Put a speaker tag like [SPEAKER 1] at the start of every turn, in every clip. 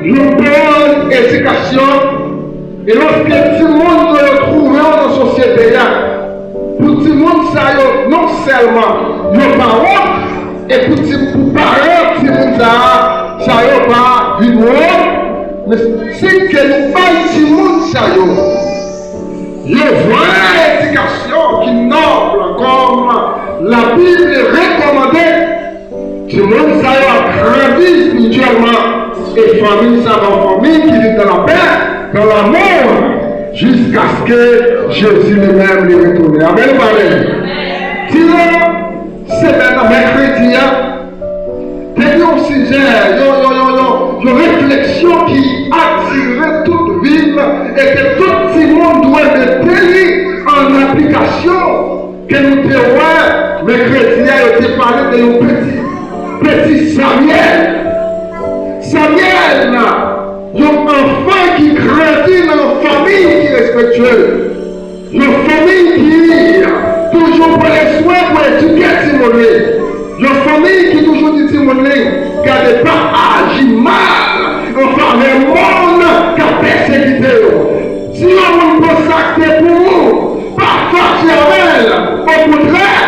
[SPEAKER 1] une bonne éducation. Et lorsque tout le monde se retrouve dans la société, pour tout le monde, ça non seulement nos parents, et pour les parents, tout le monde, ça n'a pas une honte, mais c'est que nous pas tout le monde, ça une vraie éducation qui est noble, comme la Bible recommandait. Tout le monde, ça a grandi spirituellement, et famille, ça va famille qui vit dans la paix, dans l'amour, jusqu'à ce que Jésus lui-même lui retourne. Amen, amen. Sinon, c'est maintenant mercredi, il y a un sujet, il y a une réflexion qui attire toute vie et que tout le monde doit être en application. Que nous devons, mercredi, il a été parlé de petit Samuel. Samuel, il y a un enfant qui grandit dans une famille qui est respectueuse. Une famille qui toujours prend les soins pour éduquer Timothée. Une famille qui toujours dit Timothée, gardez pas agir mal. Enfin, le monde qui a persécuté. Si on peut s'acter pour vous, pas fâcher avec elle, au contraire,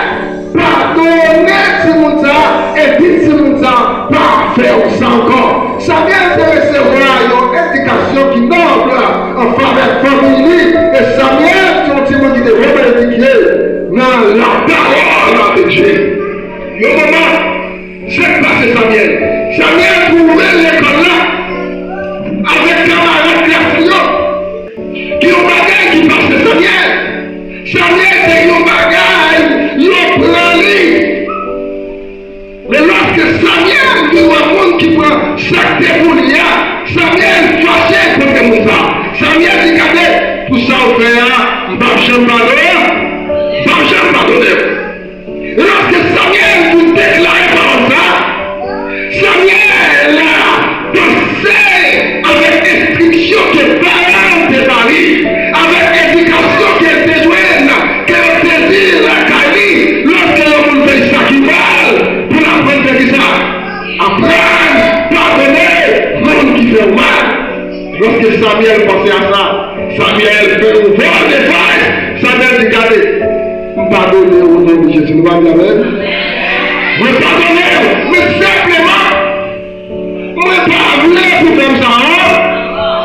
[SPEAKER 1] pardonnez Timothée et dites Timothée, pas faire ça encore. Ça vient de recevoir une éducation qui noble en faveur de la famille. Et Samuel, son Timothée, qui devrait éduquer dans la parole de Dieu. Le moment, c'est passé Samuel. Samuel trouvait l'école là avec camarades classiques qui ont bagage qui passe Samuel. Samuel, c'est un bagage, il a pris. Mais lorsque Samuel dit au monde qui prend chaque démoniaque, Samuel fâché contre Moussa. Samuel dit regardez, tout ça on fait, on va jamais pardonner. Lorsque Samuel vous déclare par ça, Samuel a pensé avec instruction que parents de Paris, avec éducation qui est besoin, que le désir la Cali, lorsque l'on fait ça qui mal, pour apprendre de ça, apprendre, pardonner, monde qui fait mal. Lorsque Samuel pensait à ça, Samuel fait une voix de face, Samuel dit regardez, pardonnez au nom de Jésus, nous allons bien même. Vous pardonnez, mais simplement, vous ne pas voulu pour faire ça,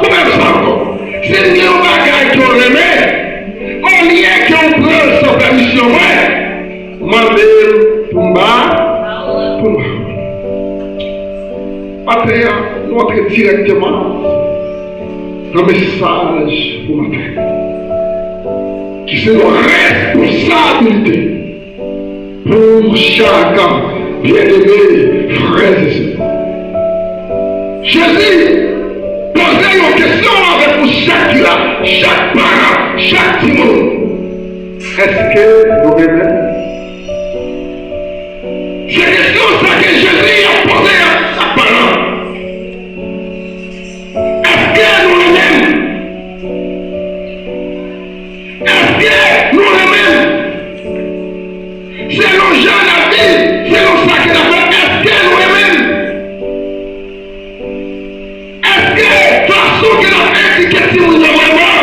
[SPEAKER 1] pour faire ça encore. C'est mieux au bagage qu'on remet, au lien qu'on prend sa permission, mandez pour moi, pour moi. Après, nous entrons directement dans le message pour matin. Qui c'est nos responsabilités pour chacun, bien-aimé, frères et sœurs. Jésus posait une question avec pour chaque parent, chaque monde. Est-ce que nous aimons? C'est la question que Jésus a posée à chaque parent. Est-ce que nous aimons? Nous les-mêmes, c'est nos gens la vie, c'est nos sacs la vie. Est-ce que nous les-mêmes? Est-ce que façon que la étiquette nous vraiment?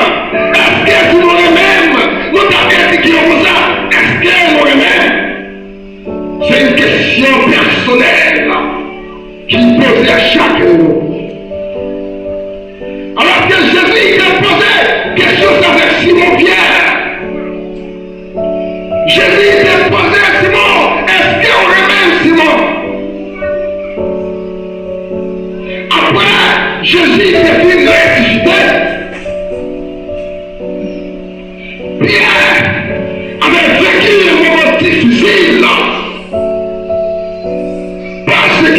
[SPEAKER 1] Est-ce que nous les-mêmes, nous avons étiqueté comme ça? Est-ce que nous les-mêmes? C'est une question personnelle qui pose à chacun de nous. Alors que Jésus a posé quelque chose avec Simon-Pierre. Jésus a posé à Simon, est-ce qu'on remet Simon? Après, Jésus a fait une ressuscité. Pierre avait vécu un moment difficile. Parce que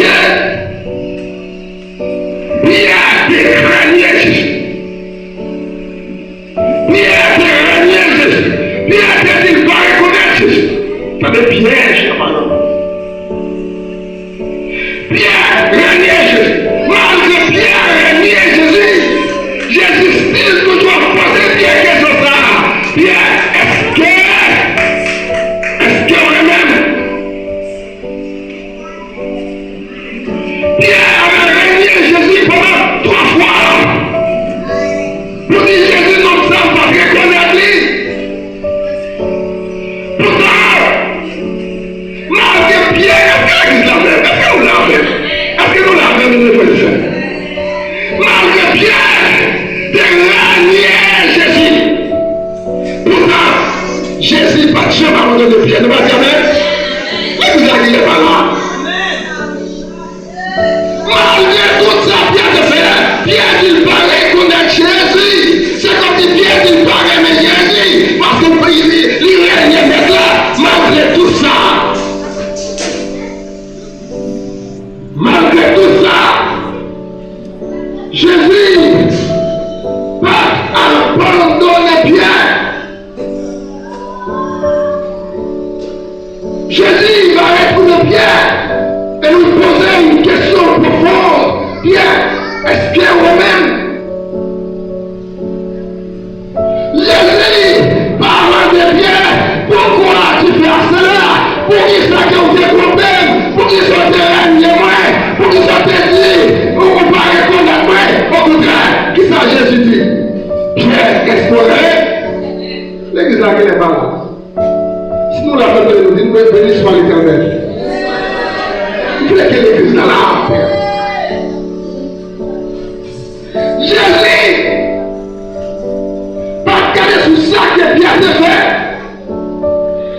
[SPEAKER 1] Pierre craignait Jésus. Pierre craignait Jésus. Pierre dit pas reconnaître Jésus. T'as des pièges, Pierre craignait Jésus. Malgré Pierre craignait Jésus, Jésus still toujours posé Pierre question ça. Pierre, est-ce qu'on est même? Pierre avait régné Jésus pendant 3 Pierre de ranier Jésus. Pourtant, Jésus pas de jamais abandonné Pierre. Ne va jamais. Mais vous n'arrivez pas là. Malgré tout ça, Pierre de faire, Pierre il paraît connaître Jésus. C'est comme si Pierre il paraît mais Jésus. Parce qu'il règne maintenant, malgré tout ça. Malgré tout ça, Jésus va abandonner Pierre. Jésus va répondre Pierre et nous poser une question profonde. Pierre, est-ce que vous-même, Jésus parle de Pierre, pourquoi tu fais cela? Pour qui ça que vous êtes problème? Pour qui ça te règne moins? Pour qui ça te dit? On va reconnaître moins? Au contraire, qui ça Jésus dit? Pierre, exploré? L'église là, elle est pas là. Si nous la faisons, nous disons, béni soit l'Éternel. Il faut que l'église là, Jésus, pas regarder sur ça que Pierre te fait.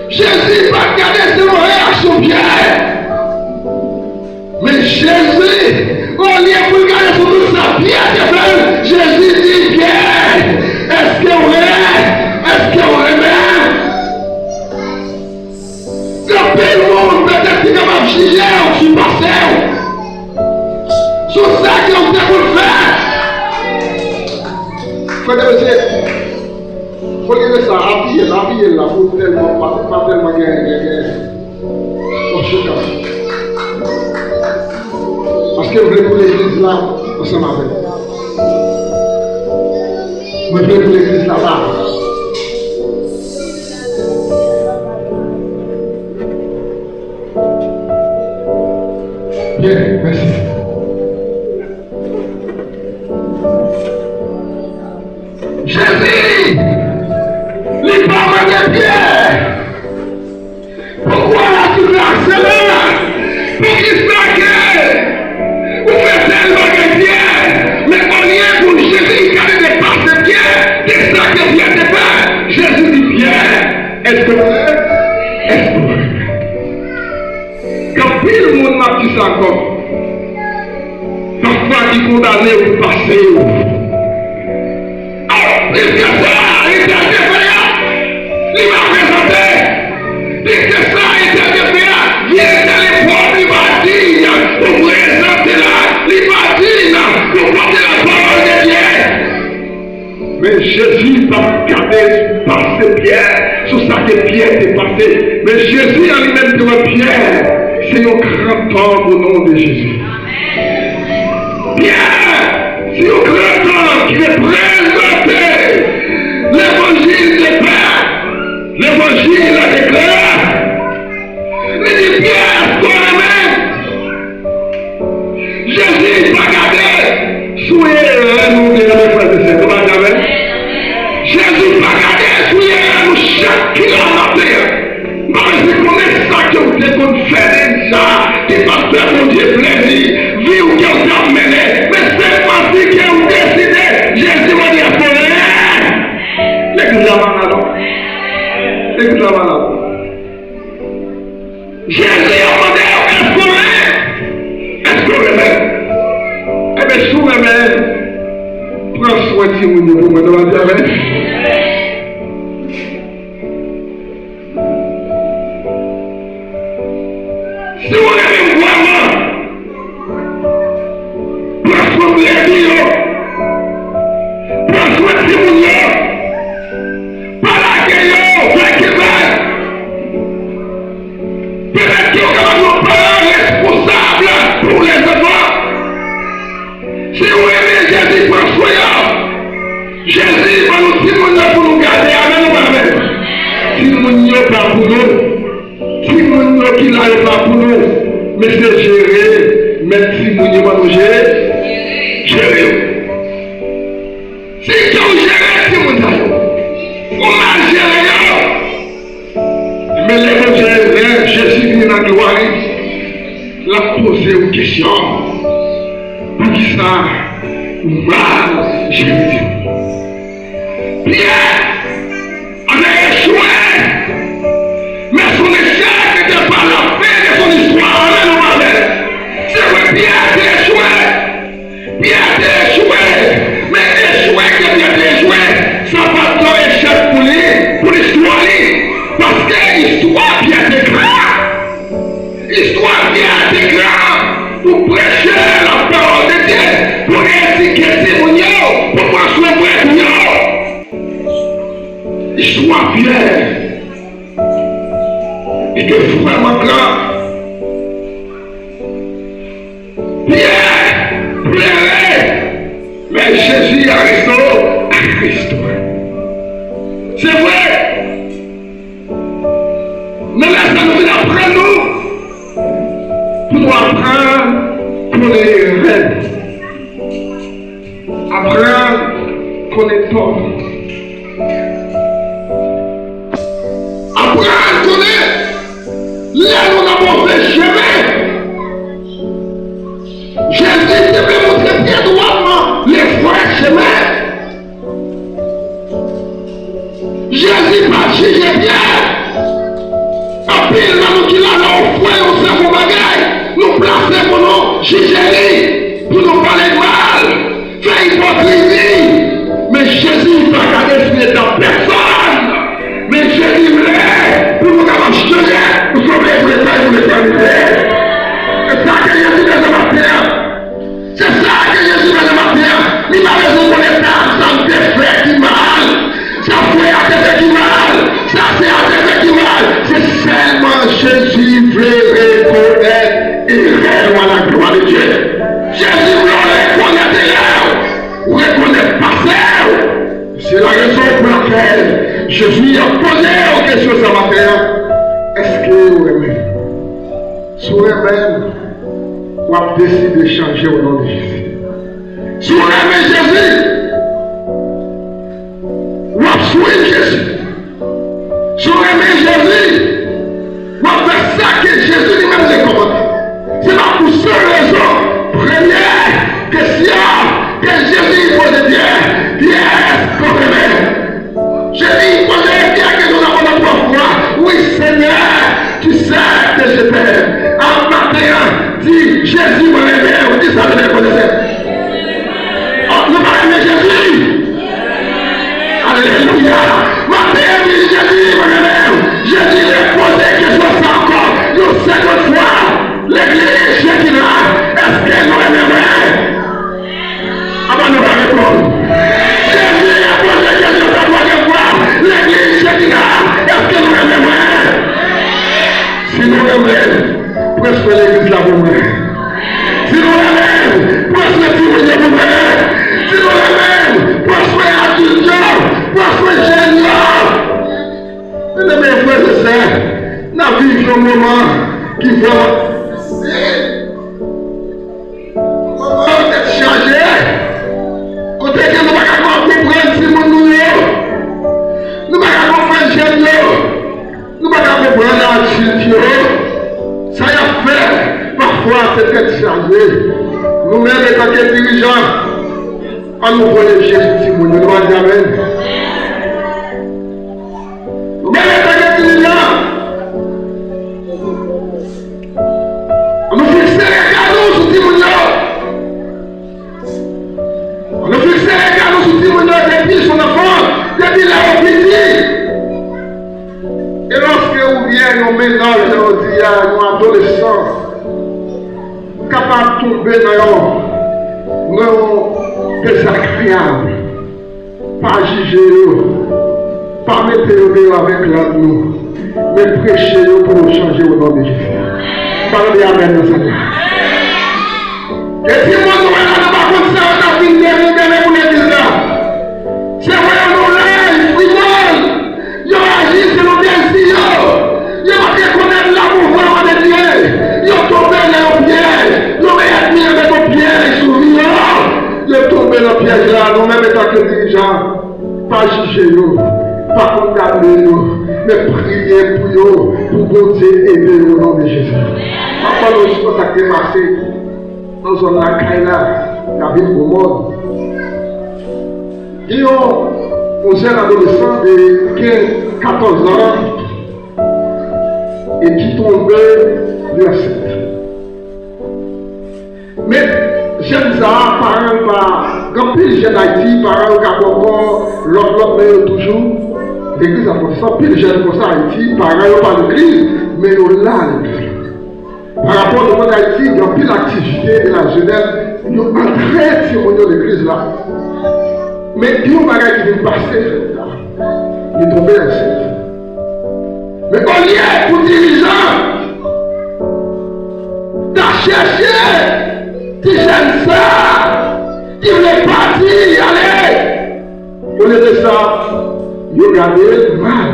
[SPEAKER 1] Jésus pas regarder sur réaction Pierre. Mais Jésus, au lieu de regarder sur tout ça, Pierre te fait. Jésus dit, Pierre, est-ce que vous aimez? Est-ce que vous aimez? Quand tout le monde peut-être qu'il va juger ou sur passé. Sur ça qu'on peut vous faire. Frère monsieur, il faut que ça habille là, pour tellement, pas tellement gagner. Parce que vous voulez pour l'église là, ensemble avec. Vous voulez pour l'église là-bas. Bien, merci. Jésus, les parents de Pierre, pourquoi tu fais cela? Pour qu'il s'inquiète, vous faites tellement de Pierre, mais on y est pour Jésus qui a dépassé Pierre, c'est ça que Pierre te fait. Jésus dit Pierre, est-ce que vous êtes? Est-ce que vous êtes? Quand tout le monde m'a dit ça encore, parfois il condamné au passé. Il fait ça, il était défaillant. Il m'a présenté. Il fait ça, il était défaillant. Viens dans les portes, il m'a dit, pour présenter là, il m'a dit, pour porter la parole de Dieu. Mais Jésus va garder par ses pierres, sur ça que Pierre est passé. Mais Jésus en lui-même devant Pierre, c'est un grand homme au nom de Jésus. Pierre, c'est un grand homme qui est présenté. L'évangile de Père, l'évangile la déclare. Il dit Pierre, toi-même, Jésus va garder, soyez nous de la frère de Saint, comment jamais? Jésus va garder, soyez nous chaque kilomètre. Mais je connais ça que vous êtes fait déjà, qui va faire mon Dieu plaisir, vie ou qu'elle t'a mené, mais c'est parti que vous décidez, Jésus va dire pour rien. L'église là malade. Jésus a demandé, est-ce qu'on remet? Eh bien, si on remet, prends soin de vous, vous me demandez avec. Si vous remet vraiment, prends soin de l'église, prends soin de vous. Jésus va nous dire pour nous garder, amen ou amen. Si nous n'y pas pour nous, si nous qui n'arrive pas pour nous, mais c'est gérer, même si nous n'y pas nous gérer, gérer. Si nous gérons, si nous n'avons, on a géré. Mais l'évangile, Jésus vient dans la gloire, l'a posé une question. Pour qui ça? mal, Jésus. Pierre avait échoué, mais son échec n'était pas la fin de son histoire. C'est vrai, Pierre a échoué. Pierre a échoué. Mais échoué, que Pierre a échoué, ça va pas ton échec pour lui, pour l'histoire. Parce que l'histoire Pierre est grande. L'histoire Pierre est grande pour prêcher la parole de Dieu, pour éduquer ses mounions, pour transformer les l'histoire Pierre était vraiment grave. Pierre pleurait, mais Jésus a restauré à Christ. C'est vrai. Mais là, ça nous apprend nous pour apprendre pour les rêves. Apprendre qu'on est tort. Apprendre qu'on est là où on a mauvais chemin. Jésus devait montrer bien droitement les vrais chemins. Jésus va juger bien. Après, nous qui l'avons fait, on sait vos bagailles. Nous placer pour nous juger, pour nous parler de mal, faire hypocrisie. Mais Jésus va garder ce n'est dans personne. Mais Jésus voulait pour nous avoir changé. Nous sommes les l'éternité. C'est ça que Jésus veut de ma terre. C'est ça que Jésus veut de ma terre. Il m'a raison pour les dames, ça me fait du mal. Ça fait à des du mal. Ça fait à des du mal. C'est seulement Jésus veut reconnaître et réellement la gloire de Dieu. Jésus veut reconnaître l'heure. Reconnaître passé. C'est la raison pour laquelle Jésus a posé aux questions ce matin. Est-ce que vous aimez? Si vous aimez, vous avez décidé de changer au nom de Jésus. Si vous aimez Jésus, vous avez suivi Jésus. Si vous aimez Jésus, vous avez fait ça que Jésus lui-même a commandé. C'est pas pour seule raison. Première question que Jésus pose Pierre. Pierre, qu'on aimait. Jésus pose Pierre que nous avons la foi. Oui, Seigneur, tu sais que je t'aime. En matin, dis Jésus m'a aimé. On dit ça, vous les connaissez. Oh, nous m'avons aimé Jésus. Alléluia. Matin, dis Jésus m'a aimé. Jésus lui posé question ça encore. Nous seconde fois. L'église, Jésus là. Est-ce que nous aimons? Avant nous répondre. Jésus a posé question la troisième fois. L'église, Jésus là. Est-ce que nous aimons? Si nous aimons, presque l'église là pour moi. Si nous aimons, presque le petit pour moi. Si nous aimons, presque adulte, presque jeune. Mes frères et sœurs, nous vivons un moment qui va être changé. Côté que nous ne pouvons pas comprendre si nous nous ne pouvons pas comprendre jeune, nous ne pouvons pas comprendre l'adulte. Ça y a fait, parfois c'est être changé. Nous-mêmes, étant que dirigeants, on nous voit les Jésus, nous nous allons dire Amen. Nous-mêmes, étant que dirigeants, on nous fixe les canaux sur Timounio. On nous fixe les canaux sur Timounio depuis son enfant, depuis la reprise. Et lorsque vous venez nous mélange, nous dit à nos adolescents, capables de tomber dans nos désagréables, pas juger, pas mettre avec nous, mais prêcher pour nous changer au nom de Jésus. Parlez Amen, nos amis. Et si moi, nous allons pas comme ça, on a fini de pour l'église là. C'est vrai, nous là, il faut y agir selon bien si il va reconnaître l'amour vraiment de Dieu. Il va tomber dans le piège. Il va admirer avec le piège, sourire. Il va tomber dans le piège là. Nous-mêmes, étant que dirigeants, pas juger nous, pas condamner nous, mais prier pour nous, pour bon Dieu aider au nom de Jésus. Parfois, nous sommes consacrés marcher dans une caille là, la vie au monde. Il y a un jeune adolescent de 14 ans et qui tombait enceinte. Mais j'aime ça, parents par quand pile jeune Haïti, parents qui encore l'autre toujours l'église a fait ça, pile jeune comme ça Haïti, parents pas l'église, mais on l'a l'église. Par rapport au monde Haïti, il y a pile d'activité de la jeunesse, ils ont entré sur l'église là. Mais il y a un bagage qui vient passer, il est tombé enceinte. Mais au lieu pour dirigeants, t'as cherché, tu gênes ça, tu voulais partir, allez. Au lieu de ça, il a gardé mal.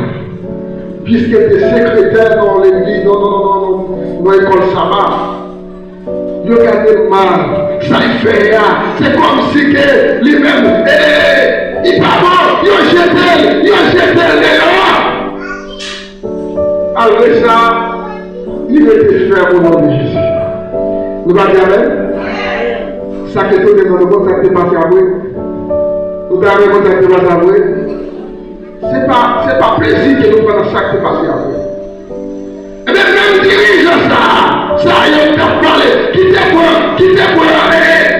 [SPEAKER 1] Puisque tu es secrétaire dans l'église, dans l'école Sabbat. Il a gardé mal. Ça il fait rien. C'est comme si que lui-même, il pas bon, il a jeté dehors. Après ça, il était fait au nom de Jésus. Nous allons dire Amen. Ça que tout le monde a passé à vous. Nous allons contacter à vous. C'est pas plaisir que nous prenons ça qui est passé à vous. Et bien, même dirigeant ça y est, parlé, qui t'est pour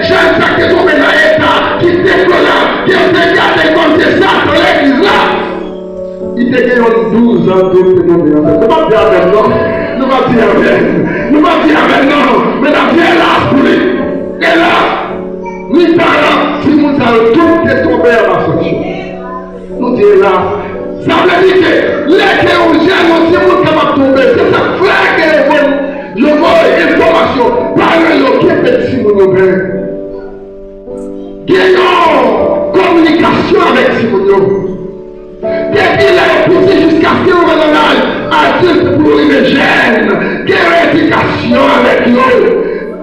[SPEAKER 1] j'aime ça qui est tombé dans l'état, qui t'est pour là, qui a regardé comme c'est ça dans l'église là. Il te gagne 12 ans d'autres que nous ne va pas dire avec nous. Nous va dire avec nous. Mais la vie est là pour lui. Elle est là. Ni parents, si nous avons tout est tombé à la sanction. Nous disons là. Ça veut dire que les qui ont gêné, si nous sommes tombés, c'est ça frère que je vois information. Parlez-le qui est petit Simon Aubin. Gagnons communication avec Simon. Depuis il a poussé jusqu'à ce qu'on va dans l'âge adulte pour une gêne, qui est éducation avec nous,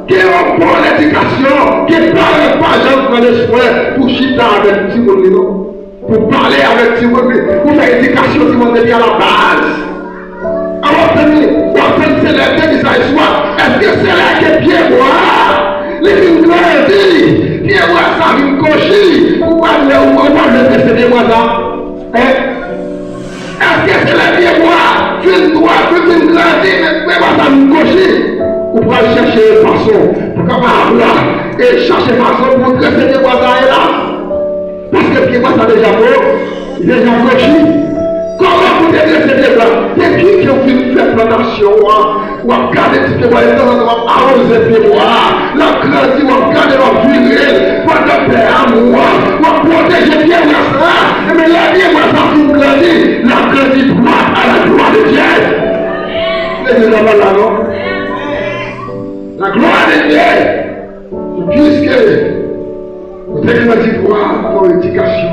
[SPEAKER 1] qui est une bonne éducation, qui ne parle pas jamais dans l'espoir pour chiter avec Simon, pour parler avec Simon, pour faire éducation Simon à la base. Alors, on fait célébrer des soir, est-ce que c'est là que Pierre boit? Les films grandis, Pierre boit ça, une cochille, ou pas le décédé moi ça? Est-ce que c'est la vie moi, film droit, film grandi, mais ça me cocher? Ou pour aller chercher façon, pour qu'on va et chercher façon pour dresser des voisins là? Parce que Pierre moi ça déjà coché. Comment vous dresser des blancs? C'est qui ont fait faire plantation, ou à garder des voisins, ou à arroser des bois, la grandi, ou à garder leur viril, pour adopter à moi, ou à protéger bien ça. Mais la vie, moi, ça vous grandit, la grandit droite à la gloire de Dieu. C'est là non? La gloire de Dieu. Puisque vous avez grandi droit dans l'éducation.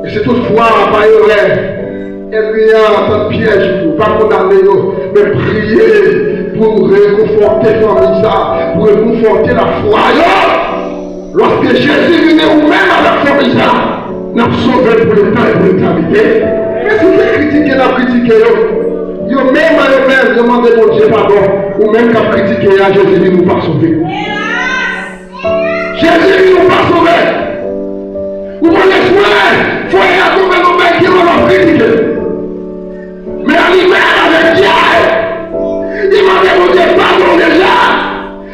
[SPEAKER 1] Et c'est toutefois pas une rêve. Et bien, tant piège pour pas condamner, mais prier pour réconforter la famille, pour réconforter la foi. Lorsque Jésus venait ou même à la famille, n'a sauvé pour le temps et pour l'éternité. Mais si vous critiquez, n'a critiqué, vous même à eux-mêmes, demandez mon Dieu pardon, ou même qu'à critiquer, Jésus ne nous pas sauver. Jésus ne nous pas sauver. Vous voulez jouer, il faut y avoir nos mecs qui vont critiquer. Mais à lui-même avec Dieu, il m'a demandé pardon déjà.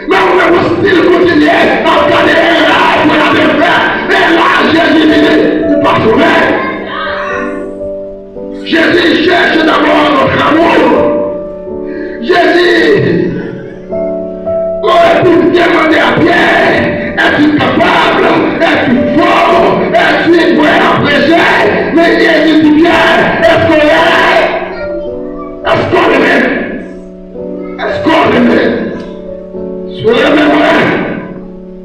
[SPEAKER 1] Mais on va aussi continuer à regarder là pour la défaire. Et là, Jésus vient ou pas sauver. Jésus cherche d'abord notre amour. Jésus aurait pu demander à Pierre, es-tu capable, es-tu fort, es-tu prêt à prêcher? Mais Jésus dit Pierre, est-ce qu'on est? Est-ce qu'on l'aime? Est-ce qu'on l'aime? Soyez mémoire.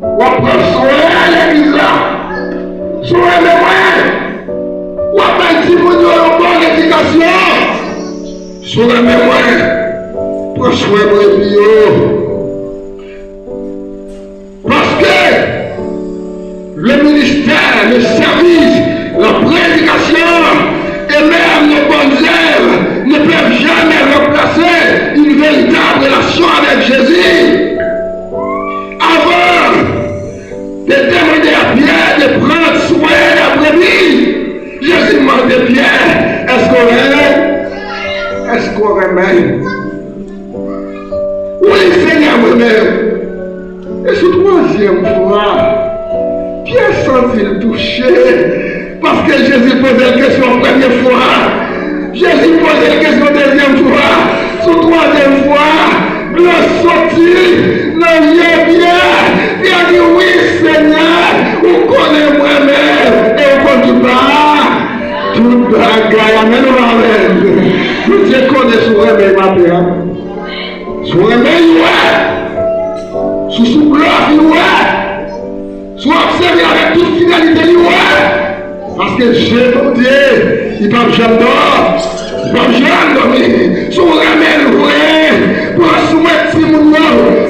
[SPEAKER 1] On prend soin à l'église là. Soyez mémoire. On appelle si vous avez une bonne éducation. Soyez mémoire. Prends soin de vos bio. Parce que le ministère, le service, la prédication et même les bonnes œuvres ne peuvent jamais remplacer une véritable relation avec Jésus. Avant de demander à Pierre de prendre soin de la brebis, est-ce qu'on remet? Oui, Seigneur, moi-même. Et ce troisième fois, Pierre sent-il touché? Parce que Jésus posait la question la première fois. Jésus posait la question la deuxième fois. Ce troisième fois, le sorti, non, bien. Il a dit oui, Seigneur, vous connaissez moi-même. Et vous ne connaissez pas. Tout bagaille, amen. Nous Dieu connaît son réveil matin. Son réveil, ouais. Sous son bluff, ouais. Soit observé avec toute fidélité, ouais. Parce que Dieu, mon Dieu, il ne va jamais dormir. Il ne va jamais dormir. Son réveil, ouais. Pour soumettre Simon,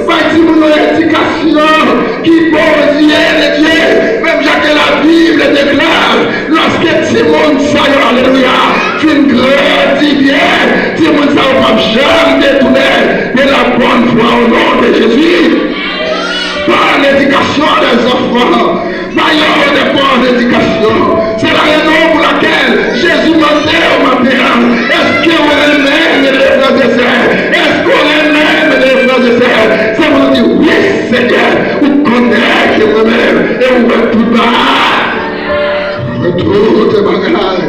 [SPEAKER 1] pas Simon l'éducation, qui bon Dieu, les dieux. Même Jacques la Bible déclare, lorsque Simon s'aille, alléluia, tu ne grandis bien, Simon s'aille, pas jamais détourner de la bonne foi au nom de Jésus. Par l'éducation des enfants, d'ailleurs des bonnes éducations. C'est la raison pour laquelle Jésus demandait au matin, est-ce qu'on aime les frères et sœurs? Est-ce qu'on aime les frères et sœurs? C'est pour dire, oui Seigneur, vous connaissez moi-même et vous faites tout bas. Retour de bagages.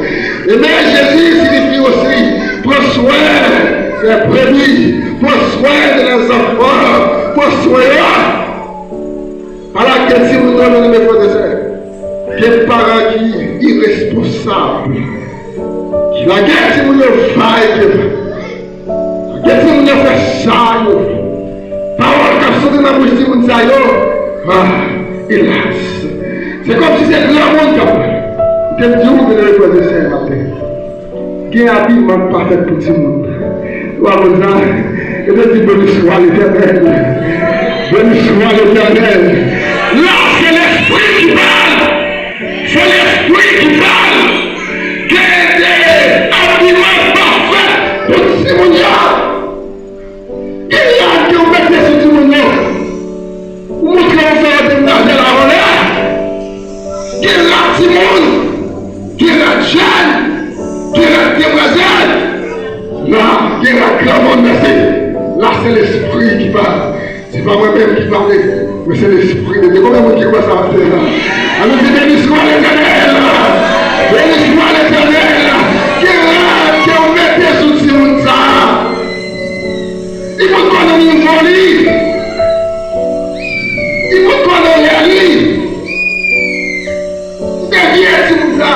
[SPEAKER 1] Et bien Jésus signifie aussi, prends soin des brebis, prends soin des enfants, prends soin. Alors que si vous donnez mes frères et sœurs, quel parent qui est irresponsable, qui la guerre si vous ne faillez pas, la guerre si vous ne faites ça, parole qui sont dans la bouche si vous ne savez pas, hélas. C'est comme si c'était le monde qui a parlé. Quel Dieu vous donne les frères et sœurs matin. Quel habillement parfait pour tout le monde. Ou à vos âmes, et de dire béni soit l'Éternel. Béni soit l'Éternel. Là, c'est l'esprit qui parle. C'est l'esprit qui parle. Quel est l'habillement parfait pour Simonia? Il y a qui ont mis sur Simonia. Vous montrez qu'on fait déménager la relève. Qui est là, Simone? Qui est là, Jeanne? Qui est là, Demoiselle? Là, qui est là, Clermont, merci. Là, c'est l'esprit qui parle. C'est pas moi-même qui parle, mais c'est l'esprit de Dieu. Combien de monde qui voit ça à terre? Alors, c'est béni soit l'Éternel. Béni soit l'Éternel. Qui est là, qui ont mis sous Simon ça. Il faut qu'on ait une folie. Il faut qu'on ait un lit. Derrière Simon ça.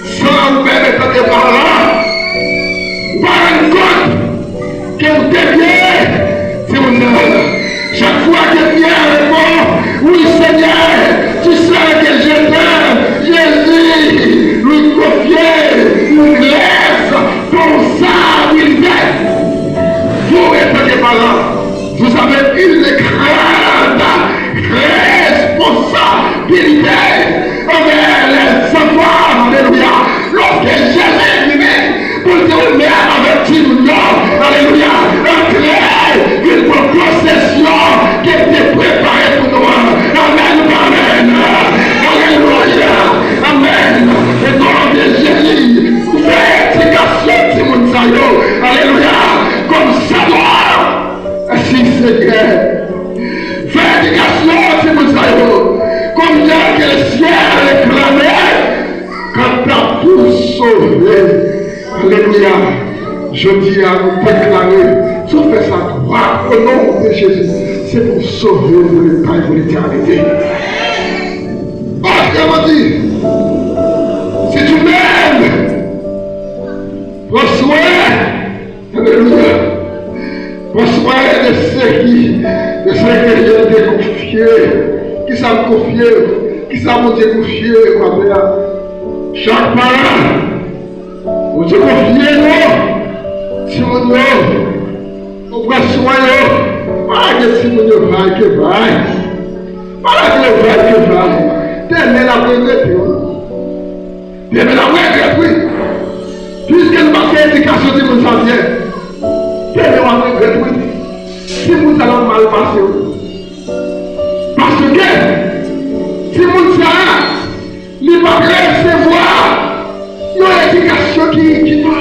[SPEAKER 1] Sans permettre de parler. Par un compte que vous déviez. Simon ça. Chaque fois que Pierre répond, oui Seigneur, tu sais que je t'aime, Jésus lui confiait une glace pour ça, il fait. Vous répétez parents, vous avez une grande responsabilité envers les enfants, alléluia. Lorsque Jésus vient pour dire mère avec Tim, alléluia, un une possession qui était préparée pour nous. Amen, amen. Alléluia. Amen. Et dans de Jésus, faites éducation, Simon Sayo. Alléluia. Comme ça doit. Ainsi, Seigneur. Faites éducation, Simon Sayo. Comme bien que le ciel réclamait quand t'as pour sauver. Alléluia. Je dis à vous déclarer, si vous faites ça droit au nom de Jésus, c'est pour sauver le temps et pour l'éternité. Autrement dit, si tu m'aimes, prends soin, alléluia, prends soin de ceux que je t'ai confiés, qui savent confier, qui savent te confier, ma mère. Chaque parent, vous te confiez, non? Si mon nom, on prend soin, pas que si mon nom va, que va. Pas que le va, que va. T'aimes la regretter. T'aimes la regretter. Puisque nous avons fait l'éducation de mon santier, t'aimes la regretter. Si nous allons mal passer. Parce que, si nous allons, il ne va pas recevoir une éducation qui va.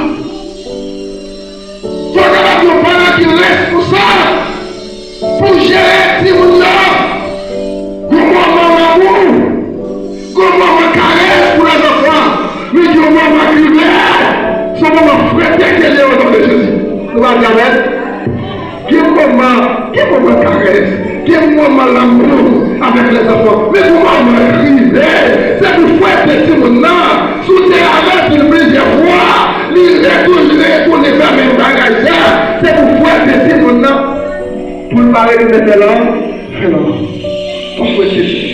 [SPEAKER 1] de là, fais là. On peut essayer.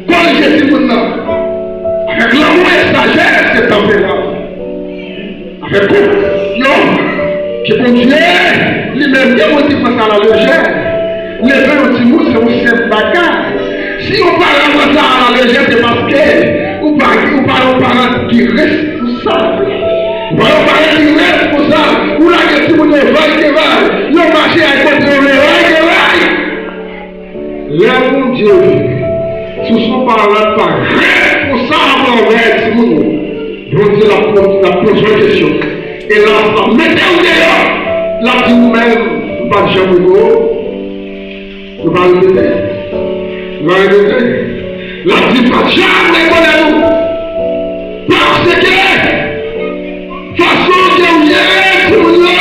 [SPEAKER 1] Quand je dis maintenant, avec l'amour et sagesse, c'est tempérament. Avec tout, non, qui bon Dieu, lui-même, qui on dit pas ça à la légère. Les vins au Timou, c'est un simple bagage. Si on parle de ça à la légère, c'est parce que ou parle aux parents qui responsables. Ou parle aux parents qui responsables. Ou là, que tout le monde va, le marché a été là, mon Dieu, ce sont parents pas responsables envers tout le monde. Donc, c'est la prochaine question. Et là, ça mettez-vous dehors. Là, vous-même, vous pas de jamais vous va répéter. Vous va répéter. La vie pas jamais connaît-nous. Parce que, façon que vous êtes, pour nous,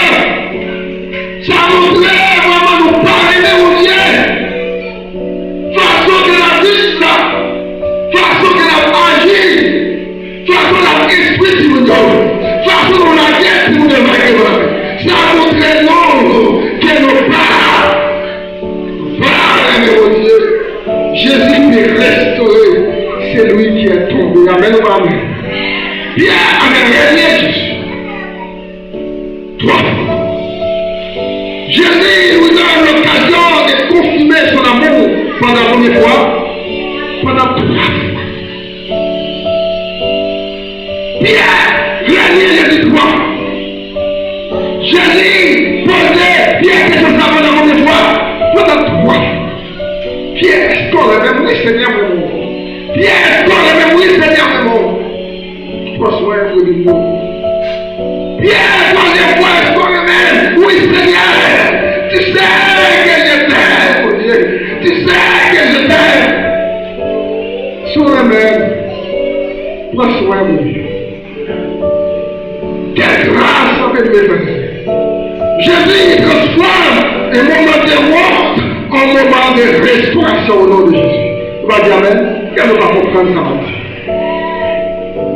[SPEAKER 1] ça nous plaît, vraiment nous parler, mon Dieu. Façon que la vie, façon que la magie, façon la esprit, pour nous, façon dont la guerre, pour nous, ça nous plaît, non, que nos parents, mon Dieu, Jésus peut restaurer celui qui est tombé. Amen ou amen. Pierre avait régné Jésus. 3 fois. Jésus nous donne l'occasion de confirmer son amour pendant la première fois, pendant 3 fois. Pierre régné Jésus 3 fois. Jésus posait Pierre que ça pendant la première fois, pendant 3 fois. Pierre, est-ce qu'on le même oui, Seigneur, mon monde? Pierre, est-ce qu'on le même oui, Seigneur, mon monde? Prends soin de nous. Pierre, troisième fois, est-ce qu'on le même oui, Seigneur? Tu sais que je t'aime, mon Dieu. Tu sais que je t'aime. Sur le même, prends soin de nous. Quelle grâce avec mes frères. Jésus transforme un moment de honte en moment de restauration au nom de Jésus. Tu vas dire Amen. Qu'elle ne va comprendre ça maintenant.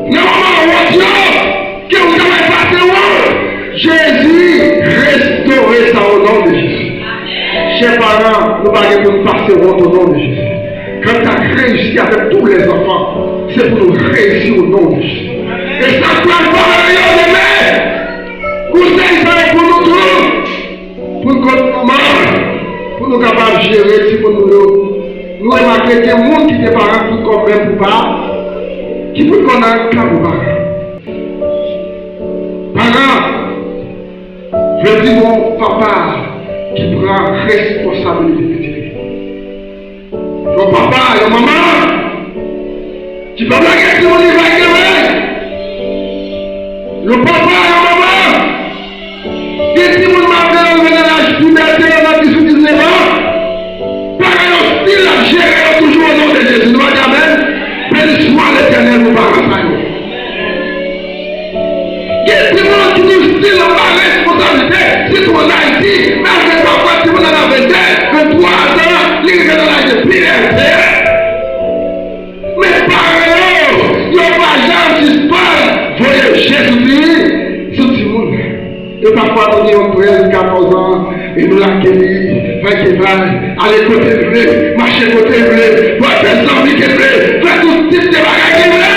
[SPEAKER 1] Le moment où que vous avez passé loin, Jésus restaurer ça au nom de Jésus. Chers parents, nous allons passer au nom de Jésus. Quand tu as réussi avec tous les enfants, c'est pour nous réussir au nom de Jésus. Et ça ne prend pas rien de mer. Vous savez ça pour nous tous. Pour notre maman. Pour nous capables de gérer, si pour nous remarquer qu'il y a des gens qui ne parents tout comme même pour pas, qui peut qu'on a un cas pour pas. Parents, je dis mon papa qui prend responsabilité. Mon papa et maman qui va blaguer sur mon livre. Le papa et maman qui si vous m'avez enlevé dans l'âge puberté, on a 18-19 ans, pareil hostile à gérer toujours au nom de Jésus. Nous allons dire Amen. Béni soit l'Éternel, nous parlons ça. Qu'est-ce que tu nous style en bas responsabilité? Si tu en as ici, mais parfois si vous en avez 23 ans, les gens dans l'âge de pire. Mais pareil, il n'y a pas jamais qui se parle. Voyez Jésus-Christ, ce petit monde. Et parfois, on dit, on 13, 14 ans, et nous l'accueillir, aller côté vrai, marcher côté vrai, voir des amis qui vrai, faire tout type de bagages qui vrai.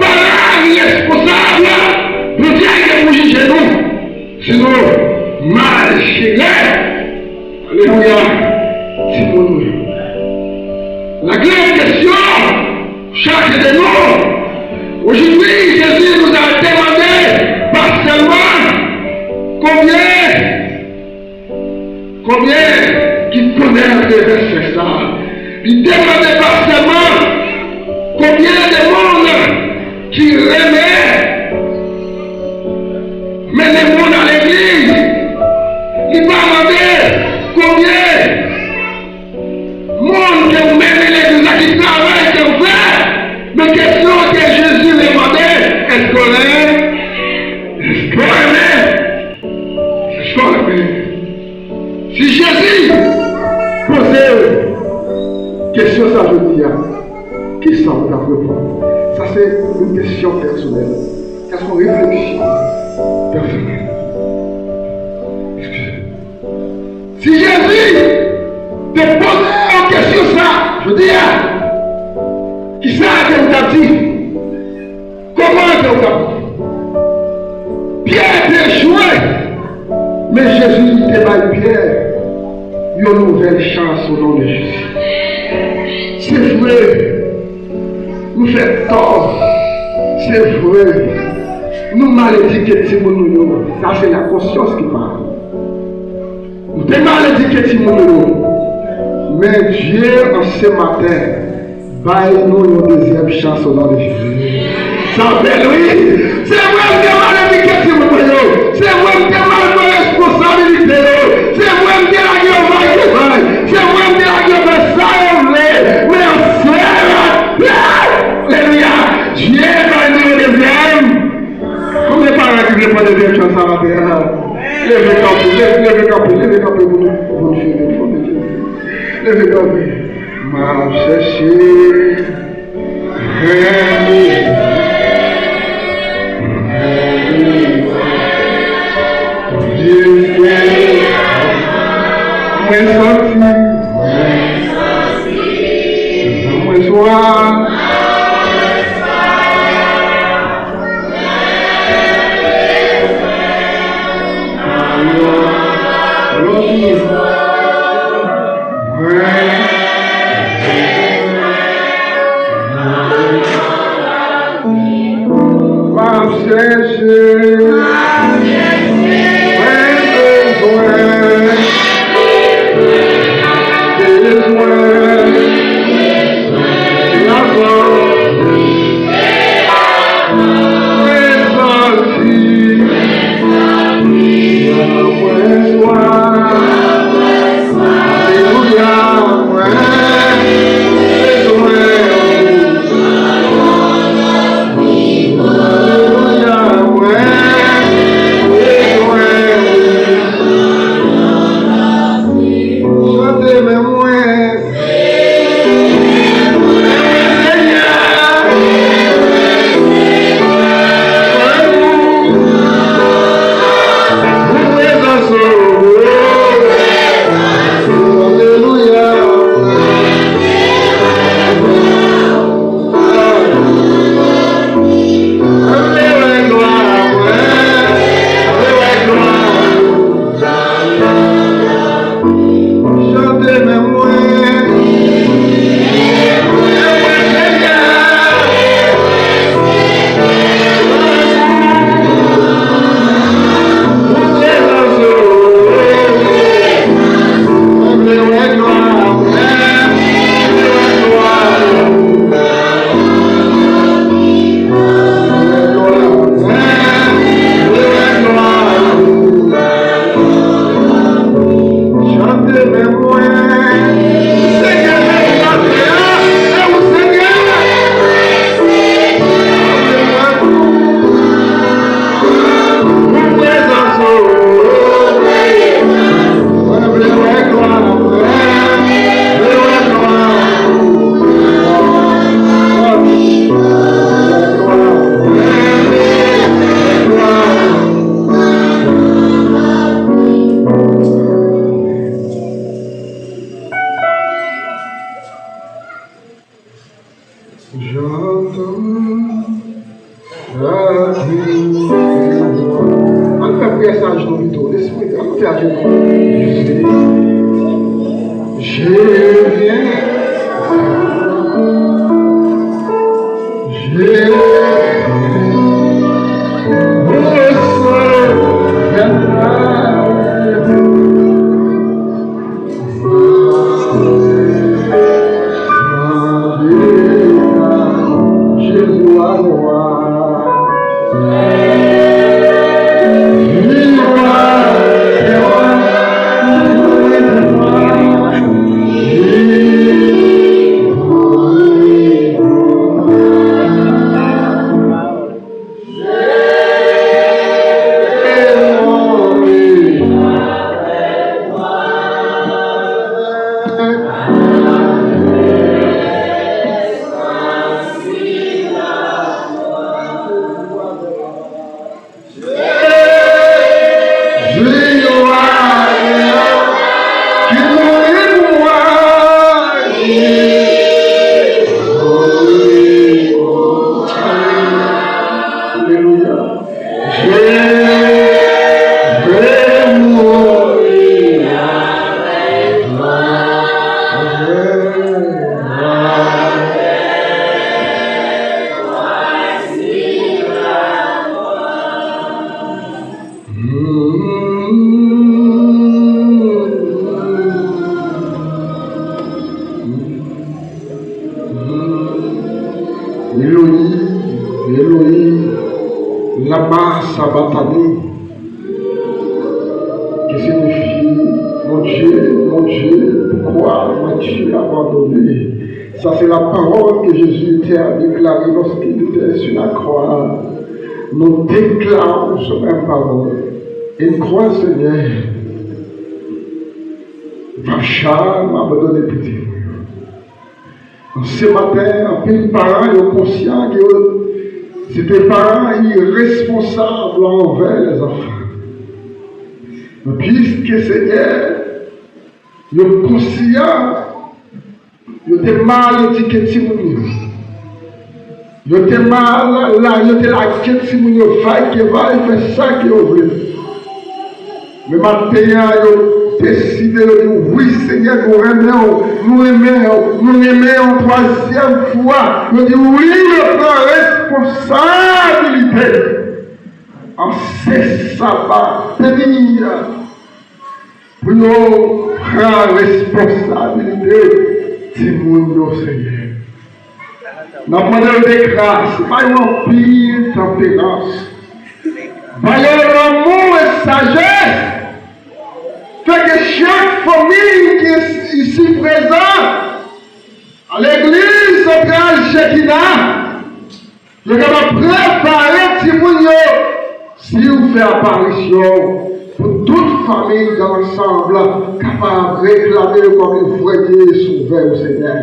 [SPEAKER 1] Parents responsables, nous disons que vous jugez nous, sinon, mal chez alléluia, c'est pour nous. La grande question, chaque de nous, aujourd'hui, Jésus nous a demandé, pas seulement, combien qui connaissent les versets ça? Il demandait pas seulement combien de monde qui remet, mais les monde à l'église. Il demandait combien de monde que vous mettez l'église qui travaille, que vous faites. Mais question que Jésus demandait, est-ce qu'on est? Est-ce qu'on est? Si Jésus posait question, ça veut dire qui ça vous a répondre? Ça c'est une question personnelle. C'est une réflexion personnelle. Excusez-moi. Si Jésus on t'a dit? Comment est-ce qu'on t'a dit? Pierre était échoué. Mais Jésus dit à Pierre, il y a une nouvelle chance au nom de Jésus. C'est vrai. Nous faisons tort. C'est vrai. Nous malédiquons Timono. Ça, c'est la conscience qui parle. Nous sommes malédiqués Timono. Mais Dieu, en ce matin, va nous une deuxième chance au nom de Jésus. Ça fait lui. C'est vrai que malédiqué Timono. C'est vrai que mal responsabilité. C'est vrai que la gueule va y aller. C'est vrai que la gueule va s'enlever. Mais on sait. Alléluia. Dieu va nous une deuxième. Combien de parents qui veulent prendre deuxième chance à la terre? Levez campé, vous nous levez campé. M'a cherché. Elohim, lama sabatani, qui signifie mon Dieu, pourquoi m'as-tu abandonné? Ça c'est la parole que Jésus était à déclarer lorsqu'il était sur la croix. Nous déclarons cette même parole. Et crois, Seigneur, Vacha m'a donné pitié. Ce matin, les parents sont conscients que c'était parents irresponsables envers les enfants. Mais puisque Seigneur, ils sont conscients, ils étaient mal étiquetés. Ils étaient mal là, ils étaient là, ils faire ça qu'ils veulent. Mais maintenant, ils ont décidé de dire oui, Seigneur, nous aimons en troisième fois. Ils disent oui, je prends responsabilité. En ces sabbats, tenir pour nous prendre responsabilité du monde, Seigneur. Nous demandons de grâce, pas une pire tempérance. Valeur l'amour et sagesse. Fait que chaque famille qui est ici présente, à l'église centrale Shekinah, je vais préparer petit mounio si vous faites apparition pour toute famille dans l'ensemble, capable de réclamer comme une foyer souverain au Seigneur.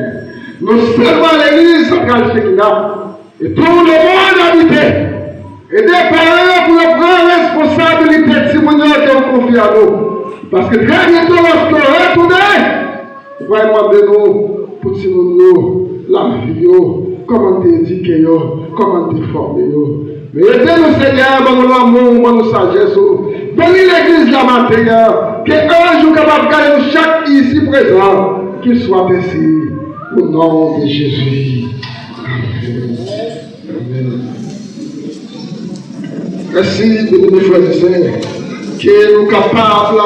[SPEAKER 1] Nous seulement l'église centrale Shekinah et tout le monde habité. Et des parents pour prendre responsabilité de ces mounions qui ont confié à nous. Parce que très bientôt, lorsqu'on retourne, on va demander nous, pour ces mounions, la vie, comment t'éduquer, comment te former. Mais aidez-nous, Seigneur, dans nos amour, dans nos sagesse. Bénis l'église la matin, qu'un jour capable de gagner chaque ici présent, qu'il soit ainsi, au nom de Jésus. Amen. Amen. Merci, mes frères et sœurs, que nous capables,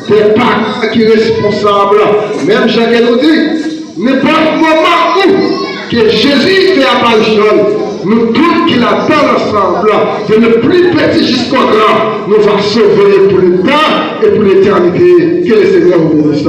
[SPEAKER 1] des parents qui sont responsables, même Jacques nous dit, n'importe moment où que Jésus fait apparition, nous tous qui l'attendent ensemble, de le plus petit jusqu'au grand, nous va sauver pour le temps et pour l'éternité. Que le Seigneur vous bénisse.